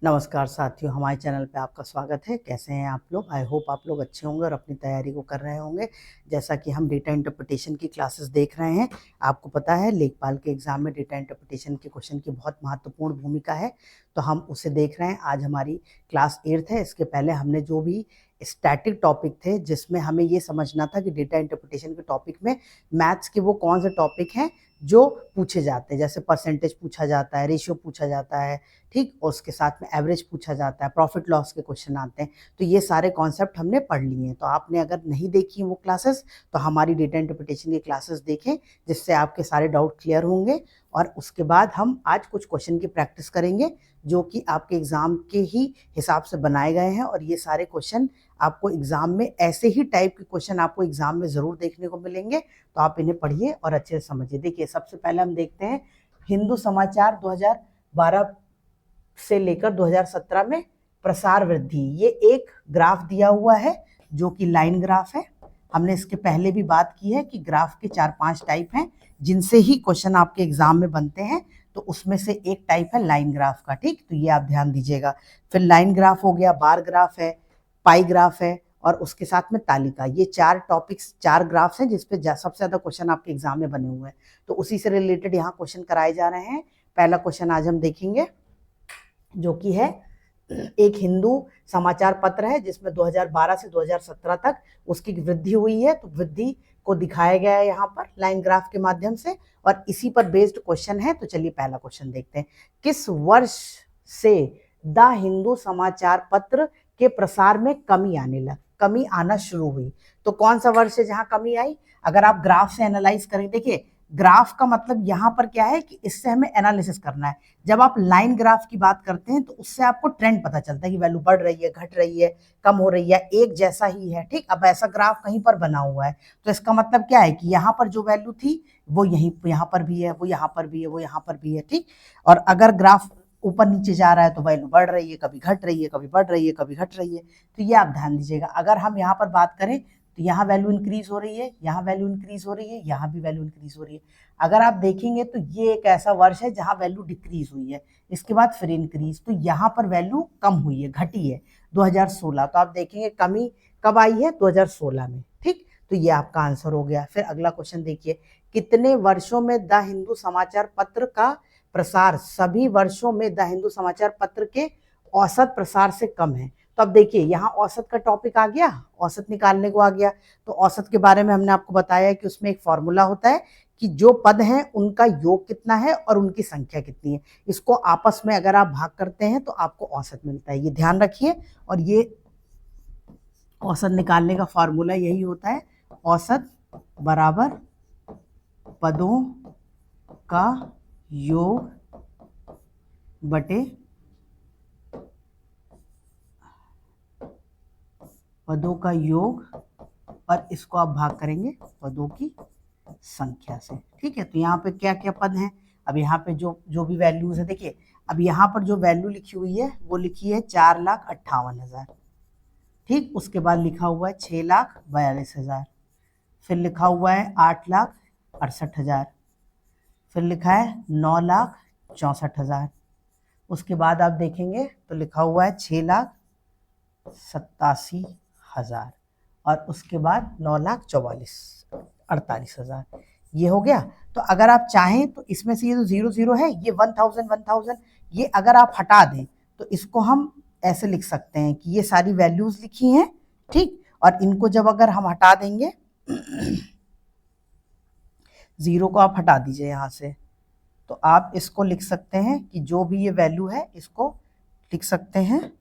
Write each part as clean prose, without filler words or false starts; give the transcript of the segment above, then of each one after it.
नमस्कार साथियों, हमारे चैनल पे आपका स्वागत है। कैसे हैं आप लोग? आई होप आप लोग अच्छे होंगे और अपनी तैयारी को कर रहे होंगे। जैसा कि हम डेटा इंटरप्रिटेशन की क्लासेस देख रहे हैं, आपको पता है लेखपाल के एग्ज़ाम में डेटा इंटरप्रिटेशन के क्वेश्चन की बहुत महत्वपूर्ण भूमिका है, तो हम उसे देख रहे हैं। आज हमारी क्लास 8th है। इसके पहले हमने जो भी स्टैटिक टॉपिक थे, जिसमें हमें ये समझना था कि डेटा इंटरप्रिटेशन के टॉपिक में मैथ्स के वो कौन से टॉपिक हैं जो पूछे जाते हैं। जैसे परसेंटेज पूछा जाता है, रेशियो पूछा जाता है, ठीक, और उसके साथ में एवरेज पूछा जाता है, प्रॉफिट लॉस के क्वेश्चन आते हैं। तो ये सारे कॉन्सेप्ट हमने पढ़ लिए हैं। तो आपने अगर नहीं देखी वो क्लासेस, तो हमारी डेटा इंटरप्रिटेशन की क्लासेस देखें, जिससे आपके सारे डाउट क्लियर होंगे। और उसके बाद हम आज कुछ क्वेश्चन की प्रैक्टिस करेंगे, जो कि आपके एग्ज़ाम के ही हिसाब से बनाए गए हैं। और ये सारे क्वेश्चन आपको एग्ज़ाम में ऐसे ही टाइप के क्वेश्चन आपको एग्ज़ाम में ज़रूर देखने को मिलेंगे। तो आप इन्हें पढ़िए और अच्छे से समझिए। देखिए, सबसे पहले हम देखते हैं हिंदू समाचार 2012 से लेकर 2017 में प्रसार वृद्धि। ये एक ग्राफ दिया हुआ है जो कि लाइन ग्राफ है। हमने इसके पहले भी बात की है कि ग्राफ के 4-5 टाइप हैं जिनसे ही क्वेश्चन आपके एग्जाम में बनते हैं। तो उसमें से एक टाइप है लाइन ग्राफ का, ठीक, तो ये आप ध्यान दीजिएगा। फिर लाइन ग्राफ हो गया, बार ग्राफ है, पाई ग्राफ है, और उसके साथ में तालिका। ये 4 टॉपिक्स, 4 ग्राफ्स हैं जिसपे सबसे ज्यादा क्वेश्चन आपके एग्जाम में बने हुए हैं। तो उसी से रिलेटेड यहाँ क्वेश्चन कराए जा रहे हैं। पहला क्वेश्चन आज हम देखेंगे, जो कि है एक हिंदू समाचार पत्र है जिसमें 2012 से 2017 तक उसकी वृद्धि हुई है। तो वृद्धि को दिखाया गया है यहाँ पर लाइन ग्राफ के माध्यम से, और इसी पर बेस्ड क्वेश्चन है। तो चलिए पहला क्वेश्चन देखते हैं। किस वर्ष से द हिंदू समाचार पत्र के प्रसार में कमी आना शुरू हुई? तो कौन सा वर्ष है जहां कमी आई? अगर आप ग्राफ से एनालाइज करें, देखिए ग्राफ का मतलब यहाँ पर क्या है कि इससे हमें एनालिसिस करना है। जब आप लाइन ग्राफ की बात करते हैं तो उससे आपको ट्रेंड पता चलता है कि वैल्यू बढ़ रही है, घट रही है, कम हो रही है, एक जैसा ही है, ठीक। अब ऐसा ग्राफ कहीं पर बना हुआ है तो इसका मतलब क्या है कि यहाँ पर जो वैल्यू थी वो यहाँ पर भी है, वो यहाँ पर भी है, वो यहाँ पर भी है, ठीक। और अगर ग्राफ ऊपर नीचे जा रहा है तो वैल्यू बढ़ रही है, कभी घट रही है, कभी बढ़ रही है, कभी घट रही है। तो ये आप ध्यान दीजिएगा। अगर हम यहाँ पर बात करें तो यहाँ वैल्यू इंक्रीज हो रही है, यहाँ वैल्यू इंक्रीज हो रही है, यहाँ भी वैल्यू इंक्रीज हो रही है। अगर आप देखेंगे तो ये एक ऐसा वर्ष है जहां वैल्यू डिक्रीज हुई है, इसके बाद फिर इंक्रीज। तो यहाँ पर वैल्यू कम हुई है, घटी है 2016। तो आप देखेंगे कमी कब आई है? 2016 में, ठीक। तो ये आपका आंसर हो गया। फिर अगला क्वेश्चन देखिए, कितने वर्षों में द हिंदू समाचार पत्र का प्रसार सभी वर्षों में द हिंदू समाचार पत्र के औसत प्रसार से कम है? तो अब देखिए यहाँ औसत का टॉपिक आ गया, औसत निकालने को आ गया। तो औसत के बारे में हमने आपको बताया कि उसमें एक फॉर्मूला होता है कि जो पद हैं उनका योग कितना है और उनकी संख्या कितनी है। इसको आपस में अगर आप भाग करते हैं तो आपको औसत मिलता है, ये ध्यान रखिए। और ये औसत निकालने का फॉर्मूला यही होता है, औसत बराबर पदों का योग बटे पदों का योग, और इसको आप भाग करेंगे पदों की संख्या से, ठीक है। तो यहाँ पे क्या क्या पद हैं? अब यहाँ पे जो जो भी वैल्यूज है, देखिए अब यहाँ पर जो वैल्यू लिखी हुई है वो लिखी है 4,58,000, ठीक। उसके बाद लिखा हुआ है 6,42,000, फिर लिखा हुआ है 8,68,000, फिर लिखा है 9,64,000। उसके बाद आप देखेंगे तो लिखा हुआ है 6,87,000, और उसके बाद 9,48,000। ये हो गया। तो अगर आप चाहें तो इसमें से ये जो 0 0 है, ये 1000 ये अगर आप हटा दें तो इसको हम ऐसे लिख सकते हैं कि ये सारी वैल्यूज लिखी हैं, ठीक। और इनको जब अगर हम हटा देंगे, 0 को आप हटा दीजिए यहाँ से, तो आप इसको लिख सकते हैं कि जो भी ये वैल्यू है इसको लिख सकते हैं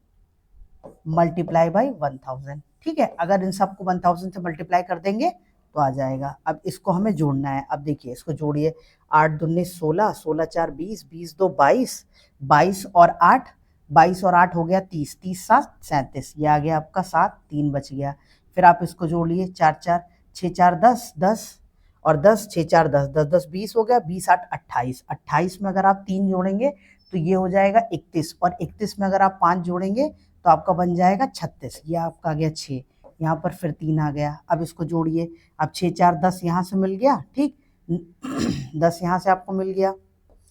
मल्टीप्लाई बाई 1000, ठीक है। अगर इन सबको 1000 से मल्टीप्लाई कर देंगे तो आ जाएगा। अब इसको हमें जोड़ना है। अब देखिए इसको जोड़िए, 8 दूनी 16, 16 4 20, 20 2 22, 22 और 8, 22 और 8 हो गया 30, 30 7 37, ये आ गया आपका 7, 3 बच गया। फिर आप इसको जोड़िए, 4 4 6 4 10, 10 और 10, 6 4 10, 10 10 20 हो गया, 20 8 28, 28 में अगर आप 3 जोड़ेंगे तो ये हो जाएगा 31, और 31 में अगर आप 5 जोड़ेंगे तो आपका बन जाएगा 36। ये आपका आ गया 6, यहाँ पर फिर 3 आ गया। अब इसको जोड़िए, अब 6 4 10 यहाँ से मिल गया, ठीक। 10 यहाँ से आपको मिल गया,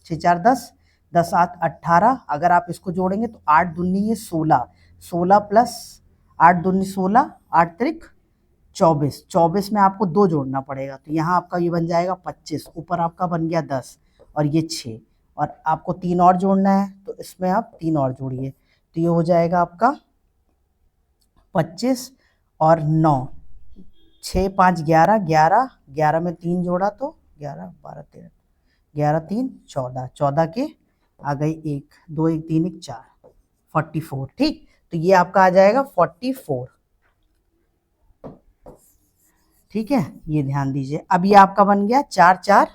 6 4 10, 10 8 18, अगर आप इसको जोड़ेंगे तो 8 दूनी ये 16, 16 प्लस 8 दूनी 16, 8 त्रिक 24, 24 में आपको 2 जोड़ना पड़ेगा, तो यहाँ आपका ये बन जाएगा 25, ऊपर आपका बन गया 10 और ये 6, और आपको 3 और जोड़ना है तो इसमें आप 3 और जोड़िए, तो ये हो जाएगा आपका 25 और 9, 6 5 11, 11 11 में 3 जोड़ा तो 11 12 13, 11 3 14, 14 के आ गई 1 2 1 3 1 4, 44। ठीक, तो ये आपका आ जाएगा 44। ठीक है, ये ध्यान दीजिए। अब ये आपका बन गया 4 4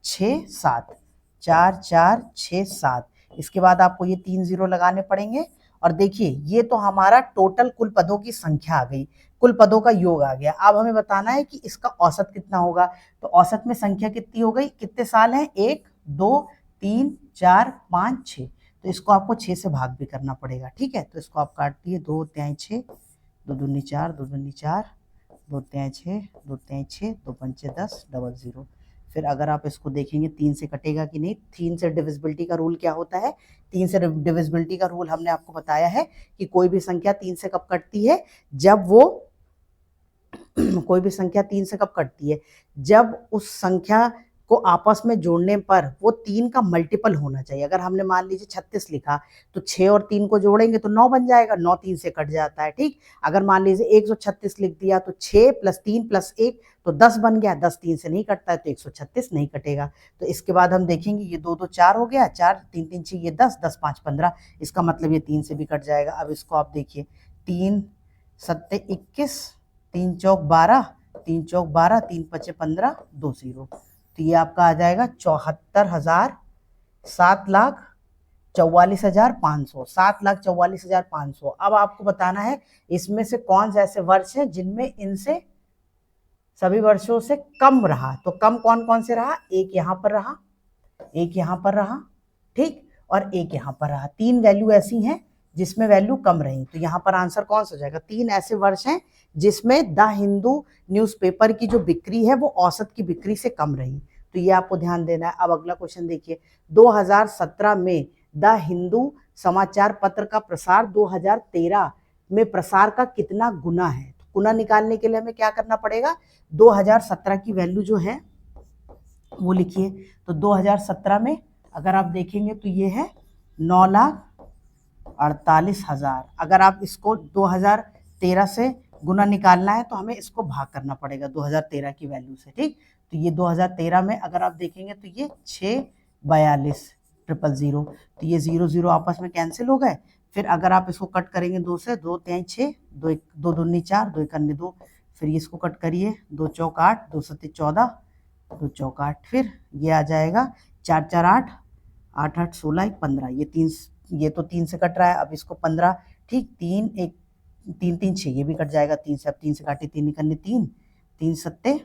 6 7, 4 4 6 7। इसके बाद आपको ये 3 0 लगाने पड़ेंगे, और देखिए ये तो हमारा टोटल कुल पदों की संख्या आ गई, कुल पदों का योग आ गया। अब हमें बताना है कि इसका औसत कितना होगा, तो औसत में संख्या कितनी हो गई, कितने साल हैं, 1 2 3 4 5 6, तो इसको आपको 6 से भाग भी करना पड़ेगा। ठीक है, तो इसको आप काट दिए, 2 3 6, 2 दूनी 4, 2 दूनी 4, 2 3 6, 2 3 6, 2 5 10, डबल 0। फिर अगर आप इसको देखेंगे 3 से कटेगा कि नहीं, 3 से डिविजिबिलिटी का रूल क्या होता है, 3 से डिविजिबिलिटी का रूल हमने आपको बताया है कि कोई भी संख्या 3 से कब कटती है, जब वो कोई भी संख्या 3 से कब कटती है, जब उस संख्या को आपस में जोड़ने पर वो 3 का मल्टीपल होना चाहिए। अगर हमने मान लीजिए 36 लिखा तो 6 और 3 को जोड़ेंगे तो 9 बन जाएगा, 9 3 से कट जाता है। ठीक, अगर मान लीजिए 136 लिख दिया तो 6 + 3 + 1 तो 10 बन गया, 10 3 से नहीं कटता है तो 136 नहीं कटेगा। तो इसके बाद हम देखेंगे ये 2 2 4 हो गया, 4 3 3 6 ये 10 10 5 15, इसका मतलब ये 3 से भी कट जाएगा। अब इसको आप देखिए, 3 7 21, 3 चौक 12, 3 चौक 12, 3 5 15, 2 0, तो ये आपका आ जाएगा 74,000, 7,44,500, 7,44,500। अब आपको बताना है इसमें से कौन से ऐसे वर्ष हैं जिनमें इनसे सभी वर्षों से कम रहा, तो कम कौन कौन से रहा, एक यहाँ पर रहा, एक यहाँ पर रहा, ठीक, और एक यहाँ पर रहा। 3 वैल्यू ऐसी हैं जिसमें वैल्यू कम रही, तो यहाँ पर आंसर कौन सा हो जाएगा, 3 ऐसे वर्ष हैं जिसमें द हिंदू न्यूज़पेपर की जो बिक्री है वो औसत की बिक्री से कम रही, तो ये आपको ध्यान देना है। अब अगला क्वेश्चन देखिए, 2017 में द हिंदू समाचार पत्र का प्रसार 2013 में प्रसार का कितना गुना है, तो गुना निकालने के लिए हमें क्या करना पड़ेगा, 2017 की वैल्यू जो है वो लिखिए। तो 2017 में अगर आप देखेंगे तो ये है 9,48,000। अगर आप इसको 2013 से गुना निकालना है तो हमें इसको भाग करना पड़ेगा 2013 की वैल्यू से। ठीक, तो ये 2013 में अगर आप देखेंगे तो ये 6,42,000, तो ये 0 0 आपस में कैंसिल हो गए। फिर अगर आप इसको कट करेंगे 2 से, 2 3 6, 2 2 दूनी 4, 2 1 2, फिर ये इसको कट करिए, 2 चौक 8, 2 7 14, 2 चौक 8, फिर ये आ जाएगा 4 4 8, 8 8 16 1 15, ये तो 3 से कट रहा है, अब इसको 15, ठीक, 3 1 3 3 6, ये भी कट जाएगा 3 से, अब 3 से काटे 3 निकलने 3, 3 सत्ते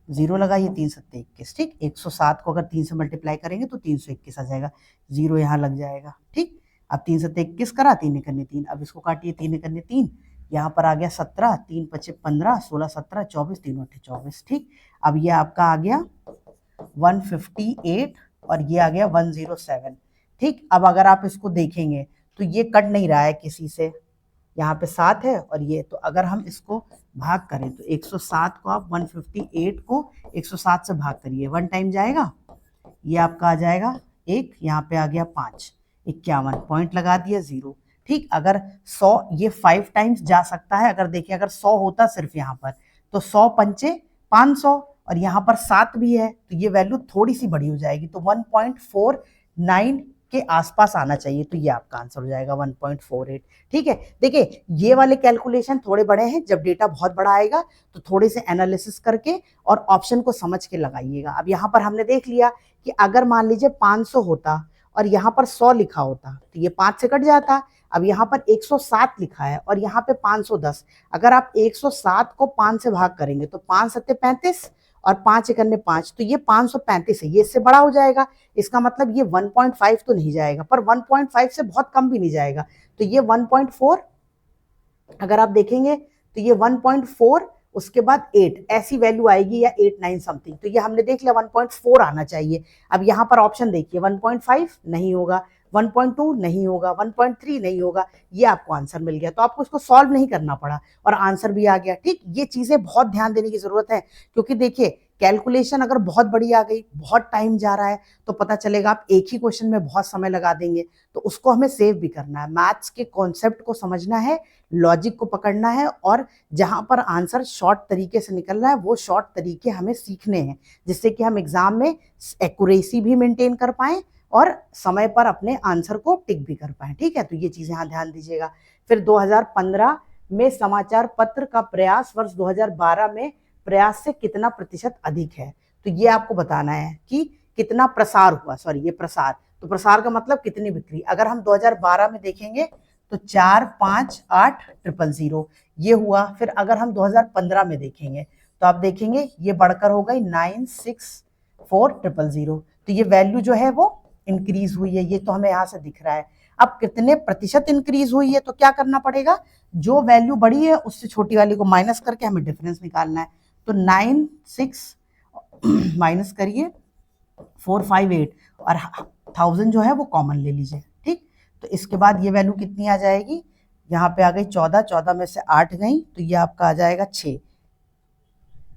0 लगाइए, 3 सत्ते 21, ठीक, 107 को अगर 3 से मल्टीप्लाई करेंगे तो 321 आ जाएगा, 0 यहाँ लग जाएगा। ठीक, अब 3 सत्ते 21 करा, 3 निकलने 3, अब इसको काटिए, 3 निकलने 3, यहाँ पर आ गया 17, 3 5 15, 16 17 24, 3 8 24। ठीक, अब ये आपका आ गया 158 और ये आ गया 107। ठीक, अब अगर आप इसको देखेंगे तो ये कट नहीं रहा है किसी से, यहाँ पे 7 है और ये, तो अगर हम इसको भाग करें तो 107 को आप 158 को 107 से भाग करिए, 1 टाइम जाएगा, ये आपका आ जाएगा 1, यहाँ पे आ गया 5, 51, पॉइंट लगा दिया 0। ठीक, अगर 100 ये 5 टाइम्स जा सकता है, अगर देखिए अगर 100 होता सिर्फ यहाँ पर तो 100 पंचे 500, और यहाँ पर 7 भी है तो ये वैल्यू थोड़ी सी बड़ी हो जाएगी, तो 1.49 के आसपास आना चाहिए, तो ये आपका आंसर हो जाएगा 1.48। ठीक है, देखिए ये वाले कैलकुलेशन थोड़े बड़े हैं, जब डेटा बहुत बड़ा आएगा तो थोड़े से एनालिसिस करके और ऑप्शन को समझ के लगाइएगा। अब यहाँ पर हमने देख लिया कि अगर मान लीजिए 500 होता और यहाँ पर 100 लिखा होता तो ये 5 से कट जाता। अब यहाँ पर 107 लिखा है और यहाँ पे 510, अगर आप 107 को 5 से भाग करेंगे तो 5 सत्ते 35 और 5 एकन्ने 5, तो ये 535 है, ये इससे बड़ा हो जाएगा, इसका मतलब ये 1.5 तो नहीं जाएगा, पर 1.5 से बहुत कम भी नहीं जाएगा, तो ये 1.4, अगर आप देखेंगे तो ये 1.4 उसके बाद 8 ऐसी वैल्यू आएगी या 8 9 समथिंग, तो ये हमने देख लिया 1.4 आना चाहिए। अब यहाँ पर ऑप्शन देखिए 1.5 नहीं होगा, 1.2 नहीं होगा, 1.3 नहीं होगा, ये आपको आंसर मिल गया। तो आपको इसको सॉल्व नहीं करना पड़ा और आंसर भी आ गया। ठीक, ये चीजें बहुत ध्यान देने की जरूरत है, क्योंकि देखिए कैलकुलेशन अगर बहुत बड़ी आ गई, बहुत टाइम जा रहा है, तो पता चलेगा आप एक ही क्वेश्चन में बहुत समय लगा देंगे, तो उसको हमें सेव भी करना है। मैथ्स के कॉन्सेप्ट को समझना है, लॉजिक को पकड़ना है, और जहां पर आंसर शॉर्ट तरीके से निकल रहा है वो शॉर्ट तरीके हमें सीखने हैं, जिससे कि हम एग्जाम में एक्यूरेसी भी मेंटेन कर पाए और समय पर अपने आंसर को टिक भी कर पाए। ठीक है, तो ये चीजें यहाँ ध्यान दीजिएगा। फिर 2015 में समाचार पत्र का प्रयास वर्ष 2012 में प्रयास से कितना प्रतिशत अधिक है, तो ये आपको बताना है कि कितना प्रसार हुआ, सॉरी ये प्रसार, तो प्रसार का मतलब कितनी बिक्री। अगर हम 2012 में देखेंगे तो 458,000 ये हुआ। फिर अगर हम 2015 में देखेंगे तो आप देखेंगे ये बढ़कर हो गई 964,000, तो ये वैल्यू जो है वो इंक्रीज हुई है, ये तो हमें यहाँ से दिख रहा है। अब कितने प्रतिशत इंक्रीज हुई है, तो क्या करना पड़ेगा, जो वैल्यू बड़ी है उससे छोटी वाली को माइनस करके हमें डिफरेंस निकालना है। तो 96 माइनस करिए 458 और 1000 जो है वो कॉमन ले लीजिए। ठीक, तो इसके बाद ये वैल्यू कितनी आ जाएगी, यहाँ पे आ गई 14, 14 में से 8 गई तो ये आपका आ जाएगा 6,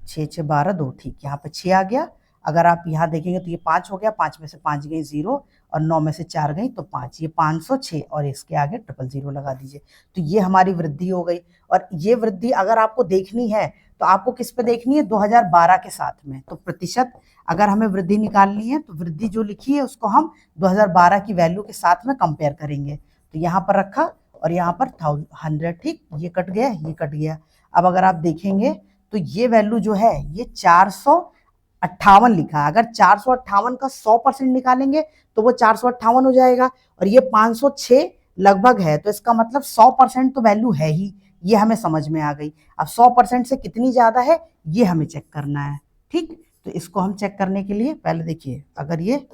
6 6 12 2, ठीक, यहाँ पे 6 आ गया। अगर आप यहाँ देखेंगे तो ये 5 हो गया, 5 में से 5 गई 0 और 9 में से 4 गई तो 5, ये 506 और इसके आगे 000 लगा दीजिए। तो ये हमारी वृद्धि हो गई। और ये वृद्धि अगर आपको देखनी है तो आपको किस पे देखनी है, 2012 के साथ में। तो प्रतिशत अगर हमें वृद्धि निकालनी है तो वृद्धि जो लिखी है उसको हम 2012 की वैल्यू के साथ में कंपेयर करेंगे। तो यहाँ पर रखा और यहाँ पर 100, ठीक, ये कट गया, ये कट गया। अब अगर आप देखेंगे तो ये वैल्यू जो है ये 458 लिखा है। अगर 458 का 100% निकालेंगे तो वो 458 हो जाएगा, और ये 506 लगभग है, तो इसका मतलब 100% तो वैल्यू है ही, ये हमें समझ में आ गई। अब 100% से कितनी ज्यादा है ये हमें चेक करना है। ठीक, तो इसको हम चेक करने के लिए पहले देखिए, अगर ये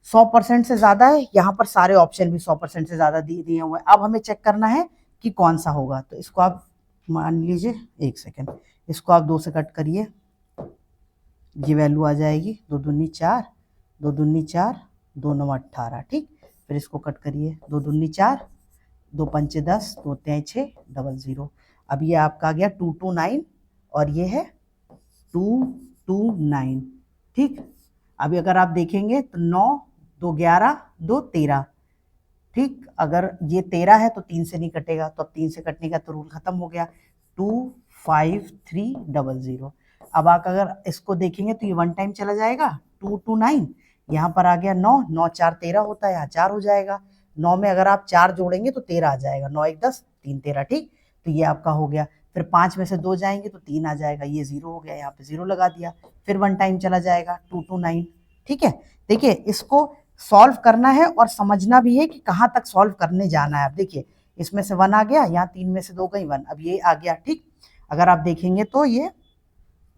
100% से ज्यादा है, यहाँ पर सारे ऑप्शन भी 100% से ज्यादा दिए हुए हैं। अब हमें चेक करना है कि कौन सा होगा। तो इसको आप मान लीजिए, एक सेकेंड, इसको आप 2 से कट करिए, ये वैल्यू आ जाएगी 2 दूनी 4, 2 दूनी 4, 2 9 18, ठीक। फिर इसको कट करिए, 2 दूनी 4, 2 पंचे 10, 2 तें 6, 00। अब ये आपका आ गया 229 और ये है 229, ठीक। अभी अगर आप देखेंगे तो 9 2 11 2 13, ठीक। अगर ये 13 है तो 3 से नहीं कटेगा, तो अब 3 से कटने का तो रूल खत्म हो गया। 25300। अब आप अगर इसको देखेंगे तो ये 1 टाइम चला जाएगा, 229, यहाँ पर आ गया 9, 9 4 13 होता है, यहाँ 4 हो जाएगा। 9 में अगर आप 4 जोड़ेंगे तो 13 आ जाएगा, 9 1 10, 3 13, ठीक। तो ये आपका हो गया। फिर 5 में से 2 जाएंगे तो 3 आ जाएगा, ये 0 हो गया, यहाँ पे 0 लगा दिया। फिर 1 टाइम चला जाएगा, 229, ठीक है। देखिए इसको सॉल्व करना है और समझना भी है कि कहाँ तक सॉल्व करने जाना है। आप देखिए इसमें से 1 आ गया, यहाँ 3 में से 2 गई 1, अब ये आ गया, ठीक। अगर आप देखेंगे तो ये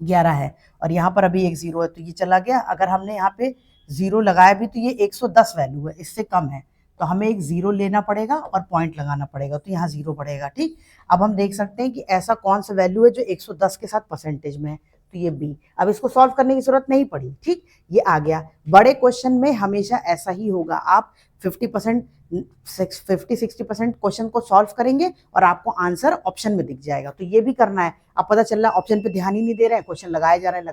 11 है और यहाँ पर अभी एक 0 है तो ये चला गया। अगर हमने यहाँ पे 0 लगाया भी तो ये 110 वैल्यू है, इससे कम है, तो हमें एक 0 लेना पड़ेगा और पॉइंट लगाना पड़ेगा, तो यहाँ 0 पड़ेगा, ठीक। अब हम देख सकते हैं कि ऐसा कौन सा वैल्यू है जो 110 के साथ परसेंटेज में है, तो ये बी। अब इसको सॉल्व करने की जरूरत नहीं पड़ी, ठीक, ये आ गया। बड़े क्वेश्चन में हमेशा ऐसा ही होगा, आप 50-60% क्वेश्चन को सॉल्व करेंगे और आपको आंसर ऑप्शन में दिख जाएगा। तो ये भी करना है। अब पता चल रहा है ऑप्शन पे ध्यान ही नहीं दे रहे हैं, क्वेश्चन लगाए जा रहे हैं,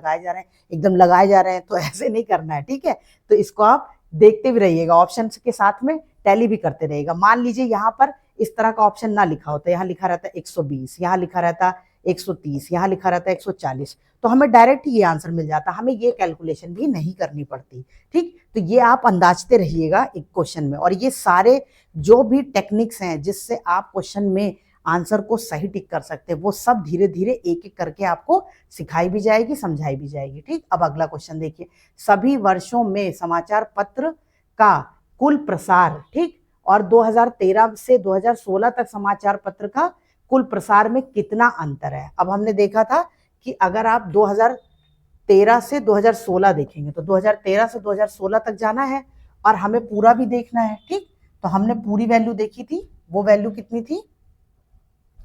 एकदम लगाए जा रहे हैं, तो ऐसे नहीं करना है, ठीक है। तो इसको आप देखते भी रहिएगा, ऑप्शन के साथ में टैली भी करते रहिएगा। मान लीजिए यहाँ पर इस तरह का ऑप्शन ना लिखा होता, यहाँ लिखा रहता 120, यहाँ लिखा रहता 130, यहाँ लिखा रहता 140, तो हमें डायरेक्ट ये आंसर मिल जाता, हमें ये कैलकुलेशन भी नहीं करनी पड़ती, ठीक। तो ये आप अंदाजते रहिएगा एक क्वेश्चन में, और ये सारे जो भी टेक्निक्स हैं जिससे आप क्वेश्चन में आंसर को सही टिक कर सकते हैं, वो सब धीरे धीरे एक एक करके आपको सिखाई भी जाएगी, समझाई भी जाएगी, ठीक। अब अगला क्वेश्चन देखिए, सभी वर्षों में समाचार पत्र का कुल प्रसार, ठीक, और 2013 से 2016 तक समाचार पत्र का कुल प्रसार में कितना अंतर है। अब हमने देखा था कि अगर आप 2013 से 2016 देखेंगे तो 2013 से 2016 तक जाना है और हमें पूरा भी देखना है, ठीक। तो हमने पूरी वैल्यू देखी थी, वो वैल्यू कितनी थी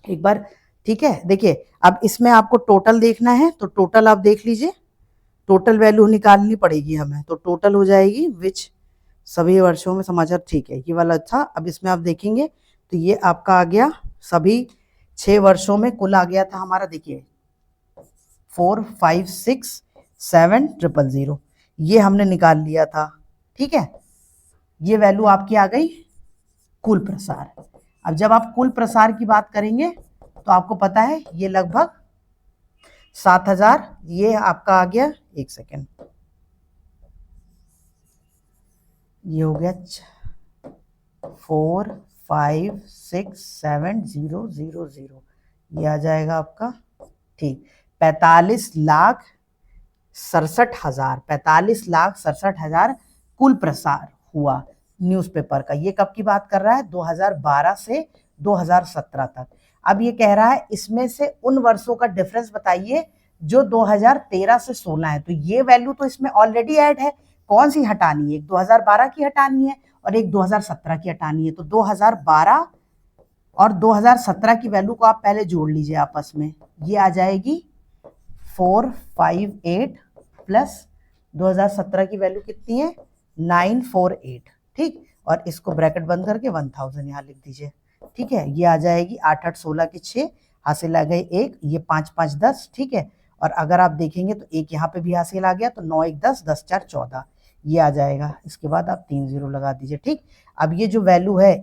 एक बार ठीक है। देखिए अब इसमें आपको टोटल देखना है, तो टोटल आप देख लीजिए, टोटल वैल्यू निकालनी पड़ेगी हमें। तो टोटल हो जाएगी विच सभी वर्षों में समाचार, ठीक है, ये वाला था। अब इसमें आप देखेंगे तो ये आपका आ गया सभी 6 वर्षों में कुल आ गया था हमारा, देखिए 4567000, ये हमने निकाल लिया था। ठीक है, ये वैल्यू आपकी आ गई कुल प्रसार। अब जब आप कुल प्रसार की बात करेंगे तो आपको पता है ये लगभग 7000, ये आपका आ गया, एक सेकेंड, ये हो गया 4567000, ये आ जाएगा आपका, ठीक, 45,67,000 कुल प्रसार हुआ न्यूज़पेपर का। ये कब की बात कर रहा है, 2012 से 2017 तक। अब ये कह रहा है इसमें से उन वर्षों का डिफरेंस बताइए जो 2013 से 16 है। तो ये वैल्यू तो इसमें ऑलरेडी ऐड है, कौन सी हटानी है, एक 2012 की हटानी है और एक 2017 की हटानी है। तो 2012 और 2017 की वैल्यू को आप पहले जोड़ लीजिए आपस में, ये आ जाएगी 458 प्लस 2017 की वैल्यू कितनी है, 948, ठीक, और इसको ब्रैकेट बंद करके 1000 यहाँ लिख दीजिए। ठीक है, ये आ जाएगी 8 8 16 के 6, हासिल आ गए 1, ये 5 5 10, ठीक है, और अगर आप देखेंगे तो एक यहाँ पे भी हासिल आ गया, तो 9 1 10, 10 4 14, ये आ जाएगा। इसके बाद आप 3 0 लगा दीजिए। ठीक, अब ये जो वैल्यू है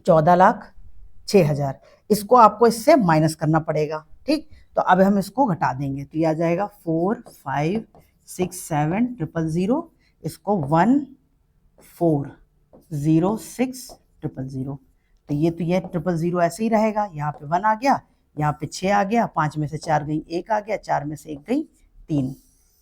14,06,000, इसको आपको इससे माइनस करना पड़ेगा। ठीक, तो अब हम इसको घटा देंगे, तो ये आ जाएगा 4567000, इसको 1406,000, तो ये 000 ऐसे ही रहेगा, यहाँ पे 1 आ गया, यहाँ पे 6 आ गया, 5 में से 4 गई 1 आ गया, 4 में से 1 गई 3,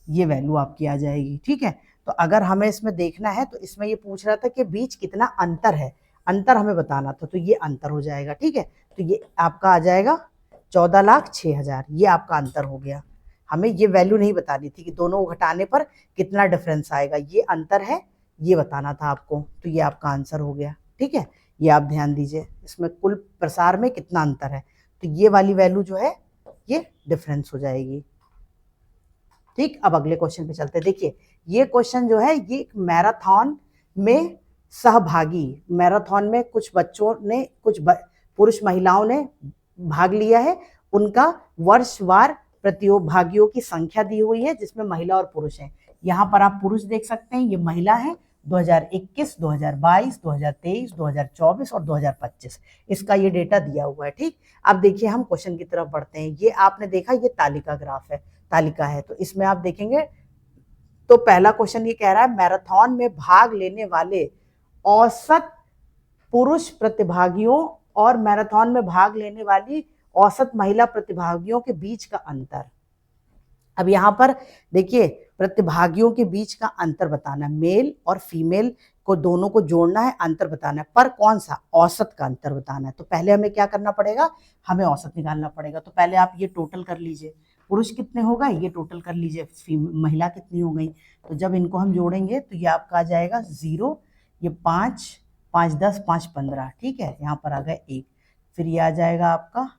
ये वैल्यू आपकी आ जाएगी। ठीक है, तो अगर हमें इसमें देखना है तो इसमें ये पूछ रहा था कि बीच कितना अंतर है, अंतर हमें बताना था, तो ये अंतर हो जाएगा। ठीक है, तो ये आपका आ जाएगा 14,06,000, ये आपका अंतर हो गया। हमें ये वैल्यू नहीं बतानी थी कि दोनों को घटाने पर कितना डिफरेंस आएगा, ये अंतर है, ये बताना था आपको, तो ये आपका आंसर हो गया। ठीक है, ये आप ध्यान दीजिए, इसमें कुल प्रसार में कितना अंतर है, तो ये वाली वैल्यू जो है ये डिफरेंस हो जाएगी। ठीक, अब अगले क्वेश्चन पे चलते हैं। देखिए ये क्वेश्चन जो है ये मैराथन में सहभागी, मैराथन में कुछ बच्चों ने, कुछ पुरुष महिलाओं ने भाग लिया है, उनका वर्षवार प्रतिभागियों की संख्या दी हुई है जिसमें महिला और पुरुष हैं। यहाँ पर आप पुरुष देख सकते हैं, ये महिला है, 2021, 2022, 2023, 2024 और 2025, इसका ये डेटा दिया हुआ है। ठीक, अब देखिए हम क्वेश्चन की तरफ बढ़ते हैं। ये आपने देखा ये तालिका ग्राफ है, तालिका है, तो इसमें आप देखेंगे तो पहला क्वेश्चन ये कह रहा है मैराथन में भाग लेने वाले औसत पुरुष प्रतिभागियों और मैराथन में भाग लेने वाली औसत महिला प्रतिभागियों के बीच का अंतर। अब यहाँ पर देखिए प्रतिभागियों के बीच का अंतर बताना, मेल और फीमेल को दोनों को जोड़ना है, अंतर बताना है, पर कौन सा, औसत का अंतर बताना है। तो पहले हमें क्या करना पड़ेगा, हमें औसत निकालना पड़ेगा। तो पहले आप ये टोटल कर लीजिए, पुरुष कितने हो गए ये टोटल कर लीजिए, महिला कितनी हो गई, तो जब इनको हम जोड़ेंगे तो ये आपका आ जाएगा 0, ये 5 5 10 5 15, ठीक है, यहाँ पर आ गए 1, फिर ये आ जाएगा आपका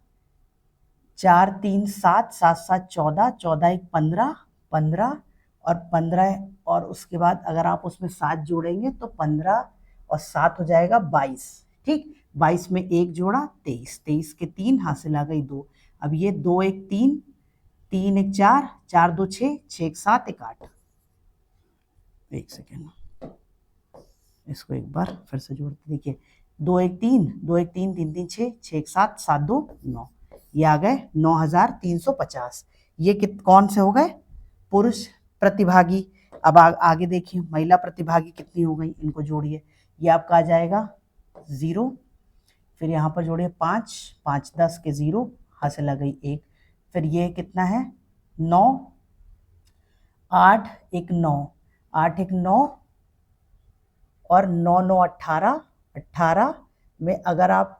4 3 7 7 7 14, 14 1 15, 15 और 15, और उसके बाद अगर आप उसमें 7 जोड़ेंगे तो 15 और 7 हो जाएगा 22। ठीक, 22 में 1 जोड़ा 23, 23 के 3, हासिल आ गई 2। अब ये 2 1 3, 3 1 4, 4 2 6, 6 1 7, 1 8, एक सेकेंड, इसको एक बार फिर से जोड़ते, देखिए 2 1 3, 2 1 3, 3 3 6, 6 1 7, 7 2 9, ये आ गए 9350। ये कौन से हो गए, पुरुष प्रतिभागी। अब आगे देखिए महिला प्रतिभागी कितनी हो गई, इनको जोड़िए, ये आपका आ जाएगा 0, फिर यहाँ पर जोड़िए 5 5 10 के 0, हासिल आ गई 1, फिर ये कितना है 9, 8 1 9, 8 1 9 और 9 9 18, 18 में अगर आप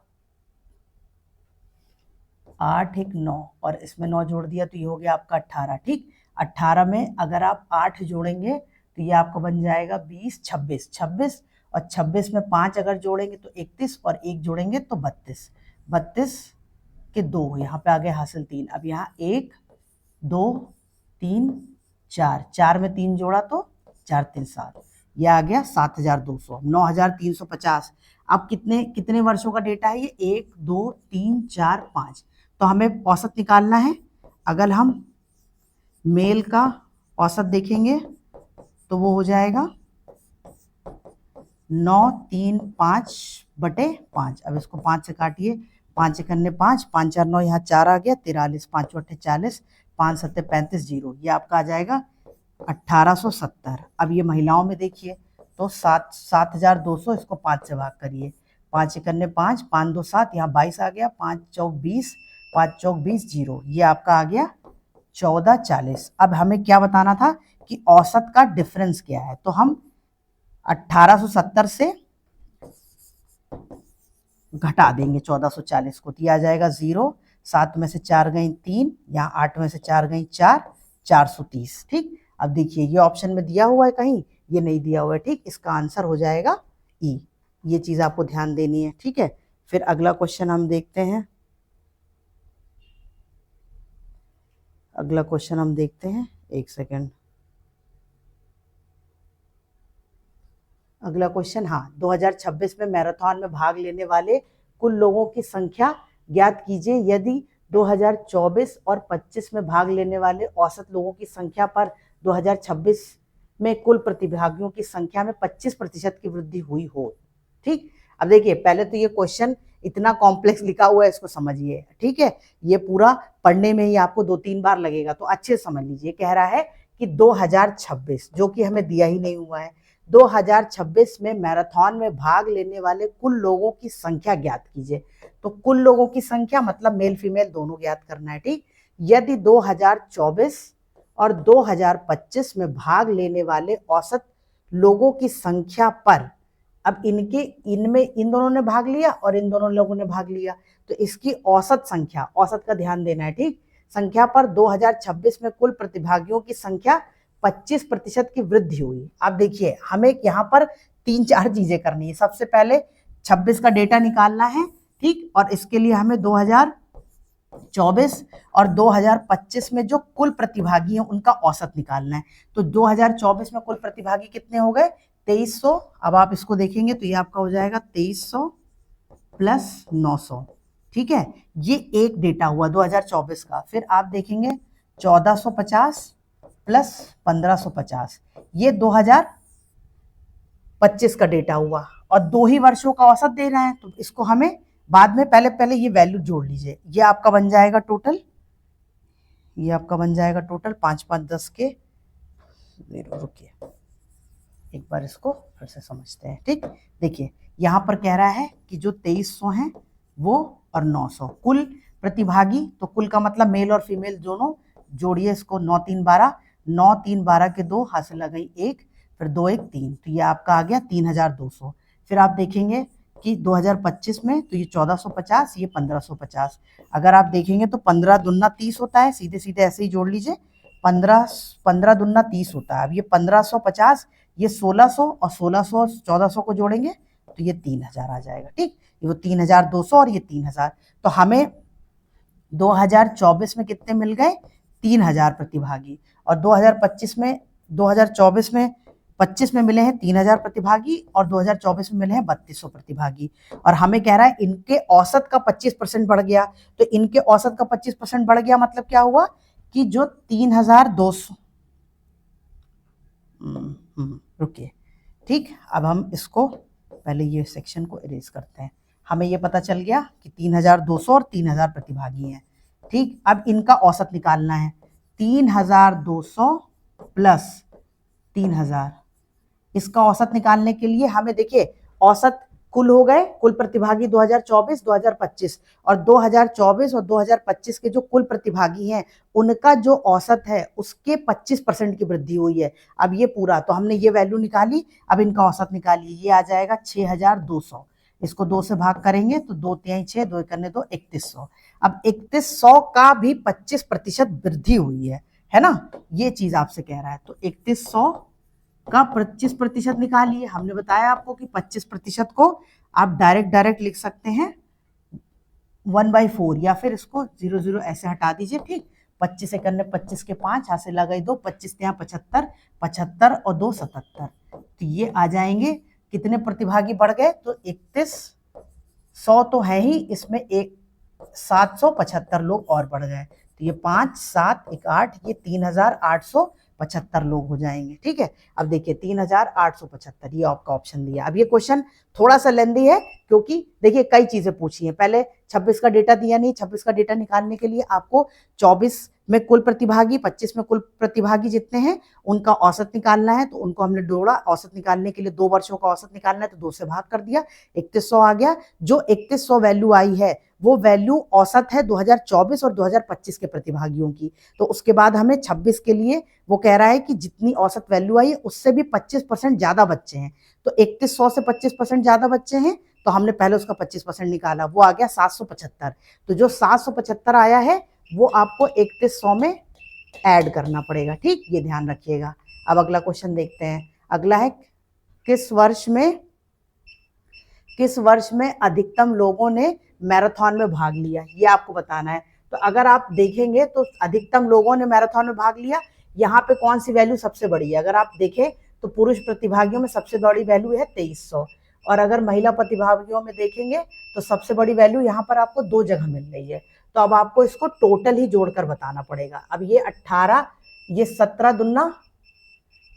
8 1 9 और इसमें 9 जोड़ दिया तो ये हो गया आपका 18। ठीक, 18 में अगर आप 8 जोड़ेंगे तो ये आपका बन जाएगा 20, 26, 26 और 26 में 5 अगर जोड़ेंगे तो 31 और 1 जोड़ेंगे तो 32, 32 के 2, यहाँ पे आ गए हासिल 3। अब यहाँ 1 2 3 4, 4 में 3 जोड़ा तो 4 3 7, ये आ गया 7200, 9350। अब कितने वर्षों का डेटा है ये? 1 2 3 4 5। तो हमें औसत निकालना है। अगर हम मेल का औसत देखेंगे तो वो हो जाएगा 935/5। अब इसको 5 से काटिए, 5 1 5, 5 4 9, यहाँ 4 आ गया, 43, 5 8 40, 5 7 35, 0, ये आपका आ जाएगा 1870। अब ये महिलाओं में देखिए तो 7200, इसको 5 से भाग करिए, 5 1 5, 5 2 7, यहाँ 22 आ गया, 5 4 20, 5 4 20, 0, ये आपका आ गया 1440। अब हमें क्या बताना था कि औसत का डिफरेंस क्या है, तो हम 1870 से घटा देंगे 1440 को, तो आ जाएगा 0, 7 में से 4 गई 3, यहाँ 8 में से 4 गई 4, 430। ठीक, अब देखिए ये ऑप्शन में दिया हुआ है कहीं, ये नहीं दिया हुआ है। ठीक, इसका आंसर हो जाएगा ई। ये चीज आपको ध्यान देनी है। ठीक है, फिर अगला क्वेश्चन हम देखते हैं। अगला क्वेश्चन हम देखते हैं, एक सेकेंड। अगला क्वेश्चन, हाँ, 2026 में मैराथन में भाग लेने वाले कुल लोगों की संख्या ज्ञात कीजिए यदि 2024 और 25 में भाग लेने वाले औसत लोगों की संख्या पर 2026 में कुल प्रतिभागियों की संख्या में 25% की वृद्धि हुई हो। ठीक, अब देखिए पहले तो ये क्वेश्चन इतना कॉम्प्लेक्स लिखा हुआ है, इसको समझिए। ठीक है, ये पूरा पढ़ने में ही आपको 2-3 बार लगेगा, तो अच्छे समझ लीजिए। कह रहा है कि 2026, जो कि हमें दिया ही नहीं हुआ है, 2026 में मैराथन में भाग लेने वाले कुल लोगों की संख्या ज्ञात कीजिए। तो कुल लोगों की संख्या मतलब मेल फीमेल दोनों ज्ञात करना है। ठीक, यदि 2024 और 2025 में भाग लेने वाले औसत लोगों की संख्या पर, अब इनमें इन दोनों ने भाग लिया और इन दोनों लोगों ने भाग लिया, तो इसकी औसत संख्या, औसत का ध्यान देना है। ठीक, संख्या पर 2026 में कुल प्रतिभागियों की संख्या 25% की वृद्धि हुई। अब देखिए हमें यहाँ पर 3-4 चीजें करनी है। सबसे पहले 26 का डेटा निकालना है। ठीक, और इसके लिए हमें 2024 और 2025 में जो कुल प्रतिभागी हैं उनका औसत निकालना है। तो 2024 में कुल प्रतिभागी कितने हो गए? 2300। अब आप इसको देखेंगे तो ये आपका हो जाएगा 2300 प्लस 900। ठीक है, ये एक डेटा हुआ 2024 का। फिर आप देखेंगे 1450 प्लस 1550, ये 2025 का डेटा हुआ, और 2 ही वर्षों का औसत दे रहे हैं, तो इसको हमें बाद में पहले ये वैल्यू जोड़ लीजिए। ये आपका बन जाएगा टोटल, ये आपका बन जाएगा टोटल 5 5 10 के, रुकिए एक बार इसको फिर से समझते हैं। ठीक, देखिए यहाँ पर कह रहा है कि जो 2300 हैं वो और 900 कुल प्रतिभागी, तो कुल का मतलब मेल और फीमेल दोनों, जोड़िए इसको, 9 3 12, 9 3 12 के 2, हासिल आ गई 1, फिर 2 1 3, तो ये आपका आ गया 3200। फिर आप देखेंगे कि 2025 में तो ये 1450, ये 1550। अगर आप देखेंगे तो 15 दूना 30 होता है, सीधे सीधे ऐसे ही जोड़ लीजिए, 15 दूना 30 होता है। अब ये 1550, ये 1600, और 1600 1400 को जोड़ेंगे तो ये 3000 आ जाएगा। ठीक, ये वो 3200 और ये 3000। तो हमें 2024 में कितने मिल गए? 3000 प्रतिभागी, और 2025 में 25 में मिले हैं 3000 प्रतिभागी, और 2024 में मिले हैं 3200 प्रतिभागी। और हमें कह रहा है इनके औसत का 25% बढ़ गया। तो इनके औसत का 25% बढ़ गया मतलब क्या हुआ कि जो 3200, रुकिए, ठीक, अब हम इसको पहले ये सेक्शन को इरेज करते हैं। हमें ये पता चल गया कि 3200 और 3000 प्रतिभागी हैं। ठीक, अब इनका औसत निकालना है। 3200 प्लस 3000, इसका औसत निकालने के लिए हमें देखिए औसत कुल हो गए, कुल प्रतिभागी 2024 2025, और 2024 और 2025 के जो कुल प्रतिभागी हैं उनका जो औसत है उसके 25% की वृद्धि हुई है। अब ये पूरा, तो हमने ये वैल्यू निकाली, अब इनका औसत निकालिए, ये आ जाएगा 6200। इसको 2 से भाग करेंगे तो 2 3 6, 2 करने 2 3100। अब 3100 का भी 25% वृद्धि हुई है ना, ये चीज आपसे कह रहा है। तो 3100 का 25% निकालिए। हमने बताया आपको कि 25% को आप डायरेक्ट लिख सकते हैं 1/4 या फिर इसको 0 0 ऐसे हटा दीजिए। ठीक, 25 एक अन्य 25 के 5 यहाँ से लगाई 2, 25 यहाँ 75, 75 और 2 77। तो ये आ जाएंगे कितने प्रतिभागी बढ़ गए, तो 3100 तो है ही, इसमें एक 775 लोग और बढ़ गए। तो ये 5 7 1 8, ये 3875 लोग हो जाएंगे। ठीक है, अब देखिए 3875 ये आपका ऑप्शन दिया। अब ये क्वेश्चन थोड़ा सा लेंदी है क्योंकि देखिए कई चीजें पूछी हैं। पहले 26 का डेटा दिया नहीं, 26 का डेटा निकालने के लिए आपको 24 में कुल प्रतिभागी, 25 में कुल प्रतिभागी जितने हैं उनका औसत निकालना है। तो उनको हमने जोड़ा, औसत निकालने के लिए 2 वर्षों का औसत निकालना है तो 2 से भाग कर दिया, 3100 आ गया। जो 3100 वैल्यू आई है वो वैल्यू औसत है 2024 और 2025 के प्रतिभागियों की। तो उसके बाद हमें 26 के लिए वो कह रहा है कि जितनी औसत वैल्यू आई है उससे भी 25% ज्यादा बच्चे हैं। तो 3100 से 25% ज्यादा बच्चे हैं, तो हमने पहले उसका 25% निकाला, वो आ गया 775। तो जो 775 आया है वो आपको 3100 में ऐड करना पड़ेगा। ठीक, ये ध्यान रखिएगा। अब अगला क्वेश्चन देखते हैं। अगला है किस वर्ष में अधिकतम लोगों ने मैराथन में भाग लिया, ये आपको बताना है। तो अगर आप देखेंगे तो अधिकतम लोगों ने मैराथन में भाग लिया, यहाँ पे कौन सी वैल्यू सबसे बड़ी है? अगर आप देखें तो पुरुष प्रतिभागियों में सबसे बड़ी वैल्यू है 2300, और अगर महिला प्रतिभागियों में देखेंगे तो सबसे बड़ी वैल्यू यहाँ पर आपको 2 जगह मिल रही है। तो अब आपको इसको टोटल ही जोड़कर बताना पड़ेगा। अब ये 18, ये 17 दूना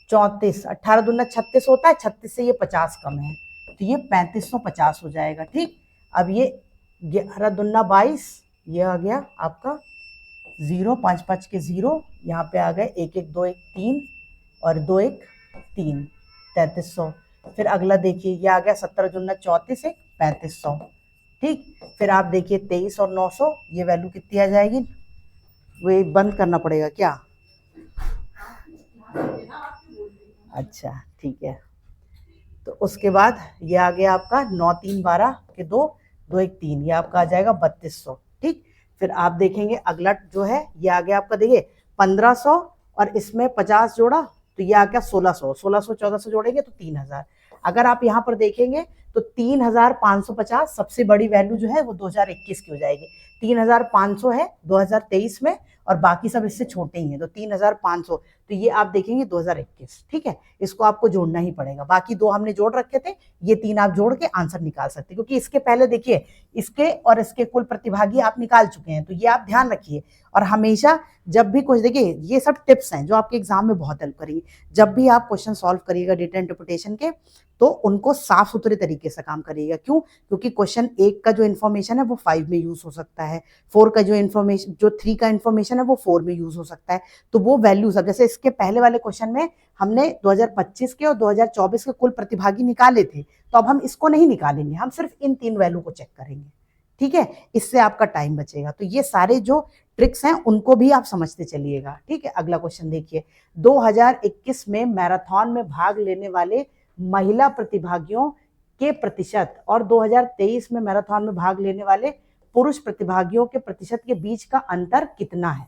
34, 18 दूना 36 होता है, 36 से ये 50 कम है तो ये 3550 हो जाएगा। ठीक, अब ये 11 दूना 22, ये आ गया आपका 0, 5 5 के 0, यहाँ पे आ गए 1 1 2 1 3 और 2 1 3, 3300। फिर अगला देखिए ये आ गया 17 दूना 34 1 3500। ठीक, फिर आप देखिए 23 और 900, ये वैल्यू कितनी आ जाएगी? वो बंद करना पड़ेगा क्या? अच्छा ठीक है। तो उसके बाद ये आ गया आपका 9 3 12 के 2 2 1 3, ये आपका आ जाएगा 3200। ठीक, फिर आप देखेंगे अगला जो है ये आ गया आपका, देखिए 1500 और इसमें 50 जोड़ा तो ये आ गया 1600, 1600 1400 जोड़ेंगे तो 3000। अगर आप यहाँ पर देखेंगे तो 3550 सबसे बड़ी वैल्यू जो है वो 2021 की हो जाएगी। 3500 है 2023 में और बाकी सब इससे छोटे ही हैं, तो 3500, तो ये आप देखेंगे 2021। ठीक है, इसको आपको जोड़ना ही पड़ेगा। बाकी 2 हमने जोड़ रखे थे, ये 3 आप जोड़ के आंसर निकाल सकते हैं, क्योंकि इसके पहले देखिए इसके और इसके कुल प्रतिभागी आप निकाल चुके हैं। तो ये आप ध्यान रखिए। और हमेशा जब भी कुछ, देखिए ये सब टिप्स हैं जो आपके एग्जाम में बहुत हेल्प करेगी। जब भी आप क्वेश्चन सॉल्व करिएगा डेटा इंटरप्रिटेशन के, तो उनको साफ सुथरे तरीके से काम करिएगा। क्यों? क्योंकि क्वेश्चन 1 का जो इन्फॉर्मेशन है वो 5 में यूज हो सकता है, 4 का जो इन्फॉर्मेशन, जो 3 का इन्फॉर्मेशन है वो 4 में यूज हो सकता है। तो वो वैल्यू सब, जैसे इसके पहले वाले क्वेश्चन में हमने 2025 के और 2024 के कुल प्रतिभागी निकाले थे, तो अब हम इसको नहीं निकालेंगे, हम सिर्फ इन 3 वैल्यू को चेक करेंगे। ठीक है, इससे आपका टाइम बचेगा। तो ये सारे जो ट्रिक्स हैं उनको भी आप समझते चलिएगा। ठीक है, अगला क्वेश्चन देखिए। 2021 में मैराथन में भाग लेने वाले महिला प्रतिभागियों के प्रतिशत और 2023 में मैराथन में भाग लेने वाले पुरुष प्रतिभागियों के प्रतिशत के बीच का अंतर कितना है?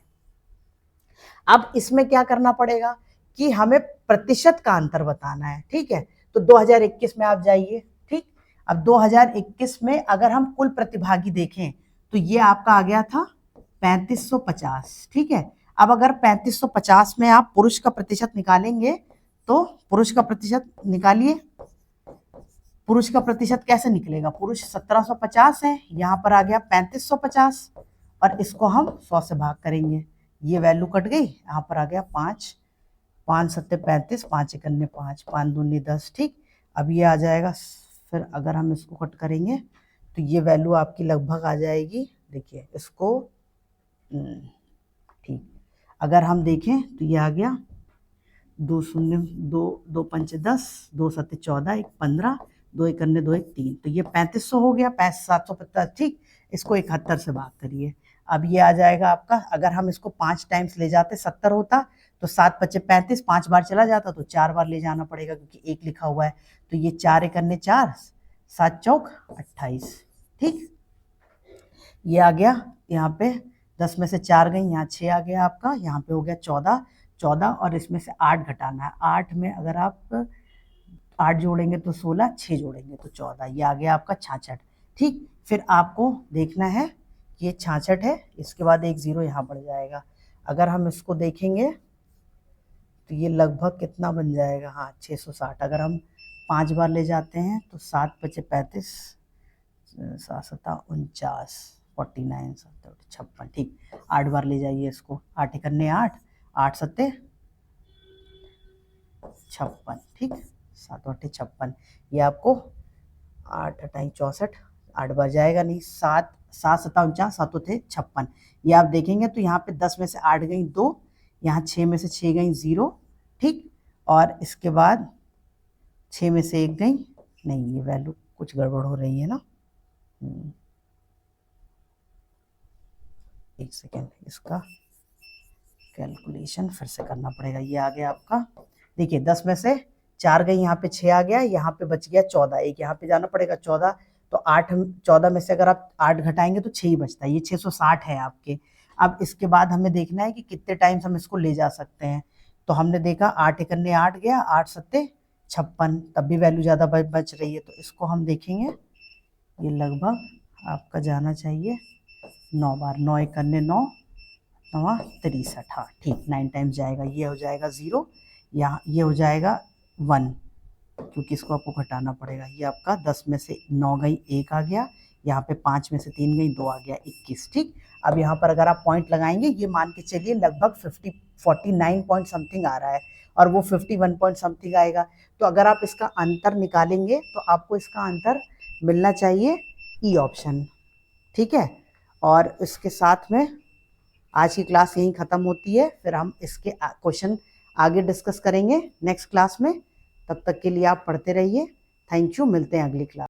अब इसमें क्या करना पड़ेगा कि हमें प्रतिशत का अंतर बताना है। ठीक है, तो 2021 में आप जाइए। ठीक, अब 2021 में अगर हम कुल प्रतिभागी देखें तो ये आपका आ गया था 3550। ठीक है, अब अगर 3550 में आप पुरुष का प्रतिशत निकालेंगे तो पुरुष का प्रतिशत निकालिए। पुरुष का प्रतिशत कैसे निकलेगा? पुरुष 1750 है, यहाँ पर आ गया 3550 और इसको हम 100 से भाग करेंगे, ये वैल्यू कट गई, यहाँ पर आ गया 5 5 7 35, 5 1 5, 5 दूनी 10। ठीक, अब ये आ जाएगा। फिर अगर हम इसको कट करेंगे तो ये वैल्यू आपकी लगभग आ जाएगी, देखिए इसको। ठीक, अगर हम देखें तो ये आ गया 2 0 2 2 5 10, 2 7 14, 1 15, 2 1 2 1 3, तो ये 3500 हो गया, 750। ठीक, इसको 71 से भाग करिए। अब ये आ जाएगा आपका, अगर हम इसको 5 टाइम्स ले जाते 70 होता, तो 7 5 35, 5 बार चला जाता तो 4 बार ले जाना पड़ेगा क्योंकि 1 लिखा हुआ है। तो ये 4 1 4, 7 चौक 28। ठीक, ये आ गया, यहाँ पे 10 में से 4 गई, यहाँ 6 आ गया आपका, यहाँ पे हो गया 14 14 और इसमें से 8 घटाना है। 8 में अगर आप 8 जोड़ेंगे तो 16, 6 जोड़ेंगे तो 14, ये आ गया आपका 66। ठीक, फिर आपको देखना है ये 66 है, इसके बाद एक 0 यहाँ बढ़ जाएगा। अगर हम इसको देखेंगे तो ये लगभग कितना बन जाएगा, हाँ 660। अगर हम 5 बार ले जाते हैं तो 7 बचे 35, 7 सता 49, 49 7 56, ठीक। 8 बार ले जाइए इसको, 8 एकन्ने 8, 8 सत्ते 56, ठीक। 7 अट्ठे 56, ये आपको 8 अट्ठाई 64, 8 बार जाएगा नहीं, 7 7 सता 49, 7 थे 56। ये आप देखेंगे तो यहाँ पे 10 में से 8 गई 2, यहाँ 6 में से 6 गई 0, ठीक। और इसके बाद 6 में से 1 गई, नहीं ये वैल्यू कुछ गड़बड़ हो रही है ना, एक सेकेंड, इसका कैलकुलेशन फिर से करना पड़ेगा। ये आ गया आपका, देखिए 10 में से 4 गई, यहाँ पे 6 आ गया, यहाँ पे बच गया 14, एक यहाँ पे जाना पड़ेगा 14, तो 8 14 में से अगर आप 8 घटाएंगे तो 6 ही बचता है, ये 660 है आपके। अब इसके बाद हमें देखना है कि कितने टाइम्स हम इसको ले जा सकते हैं। तो हमने देखा 8 एकन्ने 8 गया, 8 सत्ते 56, तब भी वैल्यू ज़्यादा बच रही है, तो इसको हम देखेंगे, ये लगभग आपका जाना चाहिए 9 बार, 9 एकन्ने 9, 9 63, हाँ ठीक, 9 टाइम्स जाएगा। ये हो जाएगा 0, यहाँ ये हो जाएगा 1, क्योंकि इसको आपको घटाना पड़ेगा। ये आपका 10 में से 9 गई 1 आ गया, यहाँ पे 5 में से 3 गई 2 आ गया 21, ठीक। अब यहाँ पर अगर आप पॉइंट लगाएंगे, ये मान के चलिए लगभग 49 पॉइंट समथिंग आ रहा है, और वो 51 पॉइंट समथिंग आएगा। तो अगर आप इसका अंतर निकालेंगे तो आपको इसका अंतर मिलना चाहिए ई ऑप्शन, ठीक है। और इसके साथ में आज की क्लास यहीं ख़त्म होती है, फिर हम इसके क्वेश्चन आगे डिस्कस करेंगे नेक्स्ट क्लास में। तब तक के लिए आप पढ़ते रहिए। थैंक यू, मिलते हैं अगली क्लास।